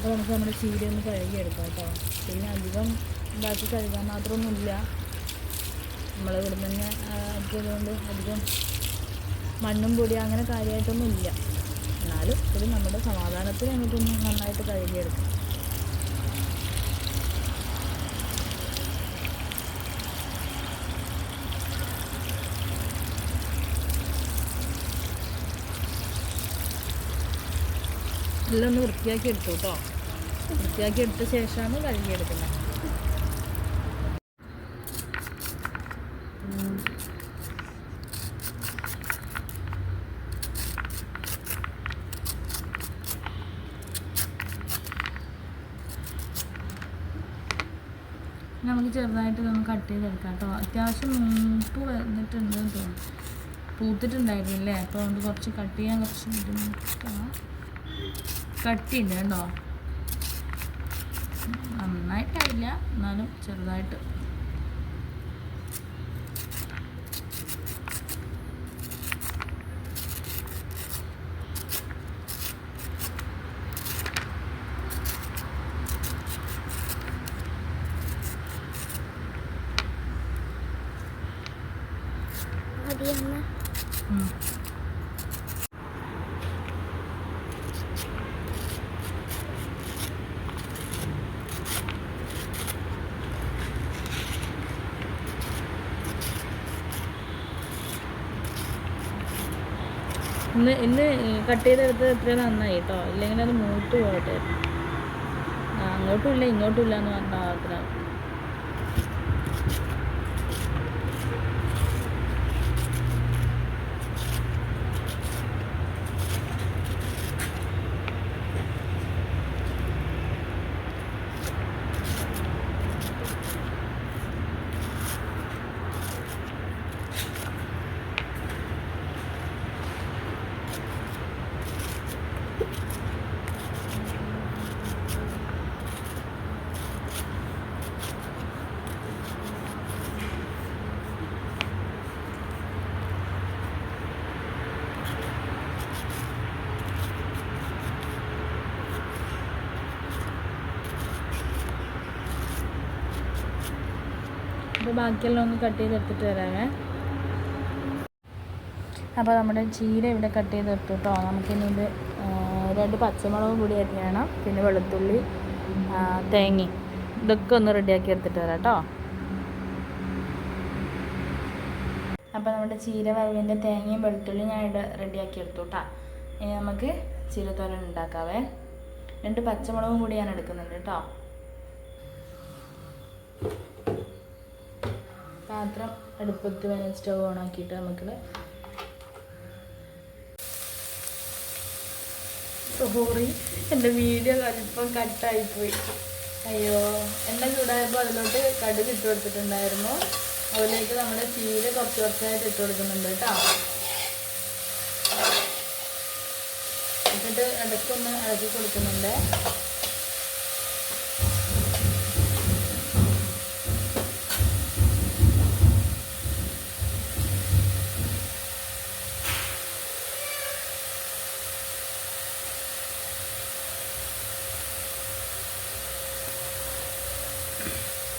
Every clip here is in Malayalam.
അപ്പോൾ നമുക്ക് നമ്മുടെ ചീര ഒന്ന് കഴുകിയെടുക്കാം കേട്ടോ. പിന്നെ അധികം ഇതാക്കി കഴുകാൻ മാത്രമൊന്നുമില്ല, നമ്മളിവിടെ തന്നെ ആക്കിയതുകൊണ്ട് അധികം മണ്ണും പൊടി അങ്ങനെ കാര്യമായിട്ടൊന്നും ഇല്ല. എന്നാലും ഇത് നമ്മുടെ സമാധാനത്തിന് നമുക്കൊന്ന് നന്നായിട്ട് കഴുകിയെടുക്കാം. എല്ലാം ഒന്ന് വൃത്തിയാക്കി എടുത്തു കേട്ടോ. വൃത്തിയാക്കി എടുത്ത ശേഷമാണ് കഴുകിയെടുക്കുന്നത്. നമുക്ക് ചെറുതായിട്ട് നമുക്ക് കട്ട് ചെയ്തെടുക്കാം കേട്ടോ. അത്യാവശ്യം മൂപ്പ് വന്നിട്ടുണ്ടെന്ന് തോന്നുന്നു, പൂത്തിട്ടുണ്ടായിരുന്നില്ലേ. അപ്പോൾ അതുകൊണ്ട് കുറച്ച് കട്ട് ചെയ്യാൻ കുറച്ച് ബുദ്ധിമുട്ടാണ്. കട്ടിയുണ്ട് കേട്ടോ, നന്നായിട്ടായില്ല എന്നാലും ചെറുതായിട്ട്. ഇന്ന് കട്ട് ചെയ്തെടുത്തത് എത്രയും നന്നായി കേട്ടോ. ഇല്ലെങ്കിൽ അത് മൂത്ത് പോകട്ടെ. അങ്ങോട്ടും ഇല്ല ഇങ്ങോട്ടും ഇല്ല എന്ന് പറഞ്ഞ ഭാഗത്തിലാണ്. അപ്പോൾ ബാക്കിയെല്ലാം ഒന്ന് കട്ട് ചെയ്തെടുത്തിട്ട് വരാമേ. അപ്പോൾ നമ്മുടെ ചീര ഇവിടെ കട്ട് ചെയ്തെടുത്തു കേട്ടോ. നമുക്കിനി ഇത് 2 പച്ചമുളകും കൂടി അരിയണം, പിന്നെ വെളുത്തുള്ളി, തേങ്ങ, ഇതൊക്കെ ഒന്ന് റെഡിയാക്കി എടുത്തിട്ട് വരാം കേട്ടോ. അപ്പോൾ നമ്മുടെ ചീര വറവിൻ്റെ തേങ്ങയും വെളുത്തുള്ളിയും ഞാൻ ഇവിടെ റെഡിയാക്കി എടുത്തു കേട്ടോ. ഇനി നമുക്ക് ചീരത്തോരൻ ഉണ്ടാക്കാവേ. 2 പച്ചമുളകും കൂടി ഞാൻ എടുക്കുന്നുണ്ട് കേട്ടോ. പാത്രം അടുപ്പത്ത് വേണം, സ്റ്റവ് ഓൺ ആക്കിയിട്ട് നമുക്ക് സോറി എൻ്റെ വീഡിയോ അല്പം കട്ടായിപ്പോയി. അയ്യോ, എണ്ണ ചൂടായപ്പോൾ അതിലോട്ട് കടുക് ഇട്ട് കൊടുത്തിട്ടുണ്ടായിരുന്നു. അതിലേക്ക് നമ്മുടെ ചീര കുറച്ച് കുറച്ചായിട്ട് ഇട്ട് കൊടുക്കുന്നുണ്ട് കേട്ടോ. എന്നിട്ട് ഇടയ്ക്കൊന്ന് ഇളക്കി കൊടുക്കുന്നുണ്ട്.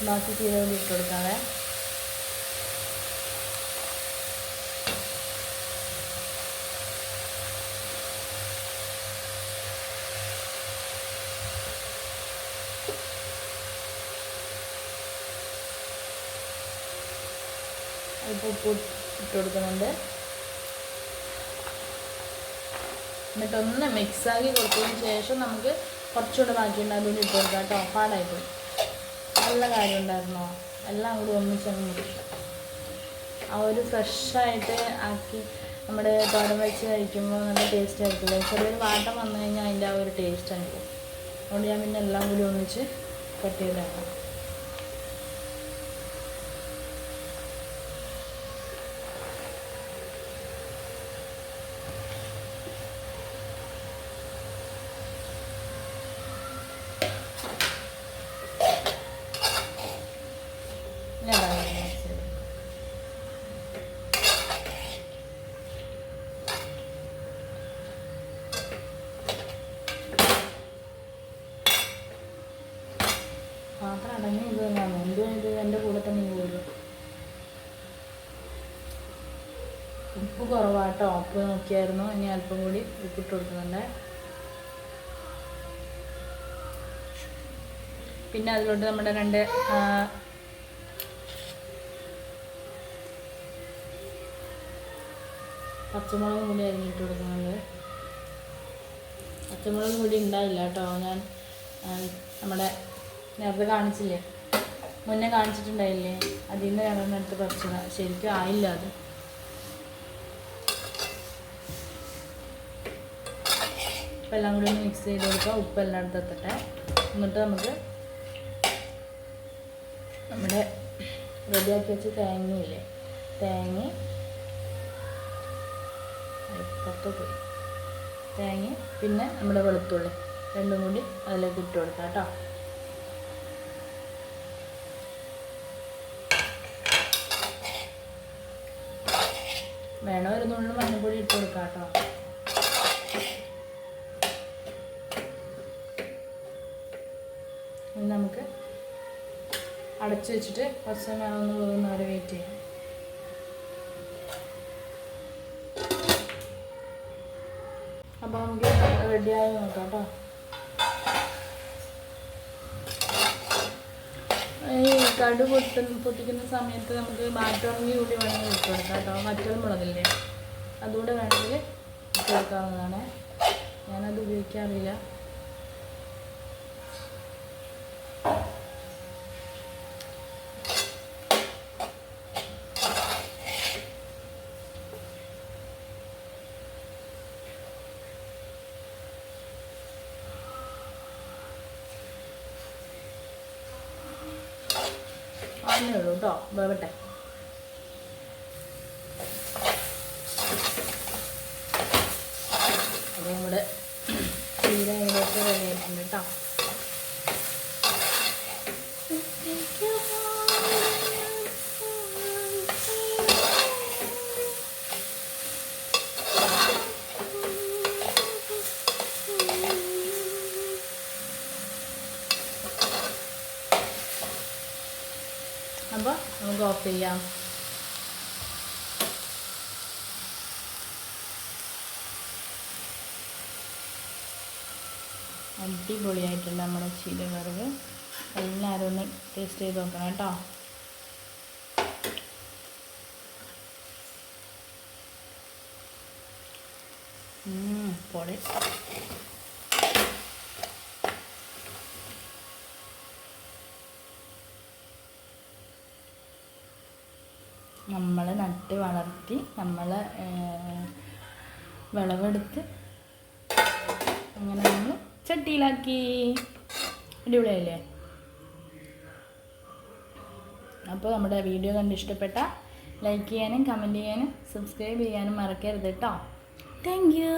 ബാക്കി ചീര കൂടി ഇട്ട് കൊടുക്കാവേ. അല്പം ഉപ്പ് ഇട്ട് കൊടുക്കുന്നുണ്ട്. എന്നിട്ടൊന്ന് മിക്സാക്കി കൊടുത്തതിന് ശേഷം നമുക്ക് കുറച്ചുകൂടെ ബാക്കിയുണ്ട് അതുകൊണ്ട് ഇട്ട് കൊടുക്കാം കേട്ടോ. പാടായിപ്പോയി. നല്ല കാര്യം ഉണ്ടായിരുന്നോ, എല്ലാം കൂടി ഒന്നിച്ചങ്ങ് മുറിക്കും. ആ ഒരു ഫ്രഷായിട്ട് ആക്കി നമ്മുടെ തോരൻ വെച്ച് കഴിക്കുമ്പോൾ നല്ല ടേസ്റ്റ് ആയിരിക്കില്ലേ. ചെറിയൊരു വാട്ടം വന്നു കഴിഞ്ഞാൽ അതിൻ്റെ ആ ഒരു ടേസ്റ്റ് ആയിരിക്കും. അതുകൊണ്ട് ഞാൻ പിന്നെ എല്ലാം കൂടി ഒന്നിച്ച് കട്ട് ചെയ്തേക്കാം. പാത്രം അടങ്ങി ഇത് തന്നെയാണ്. എന്തും ഇത് എൻ്റെ കൂടെ തന്നെ പോരും. ഉപ്പ് കുറവാട്ടോ. ഉപ്പ് നോക്കിയായിരുന്നു. ഇനി അല്പം കൂടി ഉപ്പിട്ട് കൊടുക്കുന്നുണ്ട്. പിന്നെ അതിലോട്ട് നമ്മുടെ 2 പച്ചമുളക് കൂടി അരിഞ്ഞിട്ട് കൊടുക്കുന്നുണ്ട്. പച്ചമുളക് കൂടി ഉണ്ടായില്ല കേട്ടോ. ഞാൻ നമ്മുടെ നേരത്തെ കാണിച്ചില്ലേ, മുന്നേ കാണിച്ചിട്ടുണ്ടായില്ലേ, അതിൽ നിന്ന് 2 എടുത്ത് പറിച്ചതാണ്. ശരിക്കും ആയില്ല അത്. ഉപ്പ് എല്ലാം കൂടി ഒന്ന് മിക്സ് ചെയ്ത് കൊടുക്കുക. ഉപ്പ് എല്ലായിടത്തും എത്തട്ടെ. എന്നിട്ട് നമുക്ക് നമ്മുടെ റെഡിയാക്കി വെച്ച് തേങ്ങയില്ലേ, തേങ്ങ പിന്നെ നമ്മുടെ വെളുത്തുള്ളി രണ്ടും കൂടി അതിലേക്ക് ഇട്ട് കൊടുക്കാം കേട്ടോ. വേണോ 1 നുള്ളു മഞ്ഞൾപ്പൊടി ഇട്ട് കൊടുക്കാം കേട്ടോ. ഇനി നമുക്ക് അടച്ചു വെച്ചിട്ട് കുറച്ച് സമയം ഒന്ന് വേകുന്ന വരെ വെയിറ്റ് ചെയ്യാം. അപ്പോൾ നമുക്ക് റെഡിയായി നോക്കാം കേട്ടോ. ഈ കടു പൊട്ടിക്കുന്ന സമയത്ത് നമുക്ക് മാറ്റുറങ്ങി കൂടി വേണമെങ്കിൽ ഇട്ട് കൊടുക്കാം കേട്ടോ. മറ്റൊരു മുളകില്ലേ, അതുകൂടെ വേണമെങ്കിൽ ഇട്ട് കൊടുക്കാവുന്നതാണ്. ഞാനത് ഉപയോഗിക്കാറില്ല. ആണേ ഉള്ളൂ കേട്ടോ, വേവട്ടെ. അപ്പോൾ നമ്മുടെ ചീര ഏകദേശം റെഡി ആയിട്ടുണ്ട് കേട്ടോ. അപ്പോൾ നമുക്ക് ഓഫ് ചെയ്യാം. അടിപൊളിയായിട്ടുണ്ട് നമ്മുടെ ചീര വറവ്. എല്ലാവരും ഒന്ന് ടേസ്റ്റ് ചെയ്ത് നോക്കണം കേട്ടോ. പൊളി. നമ്മൾ നട്ട് വളർത്തി നമ്മൾ വിളവെടുത്ത് അങ്ങനെ നമ്മൾ ചട്ടിയിലാക്കി. അടിപൊളിയല്ലേ? അപ്പോൾ നമ്മുടെ വീഡിയോ കണ്ട് ഇഷ്ടപ്പെട്ട ലൈക്ക് ചെയ്യാനും കമൻറ്റ് ചെയ്യാനും സബ്സ്ക്രൈബ് ചെയ്യാനും മറക്കരുത് കേട്ടോ. Thank you.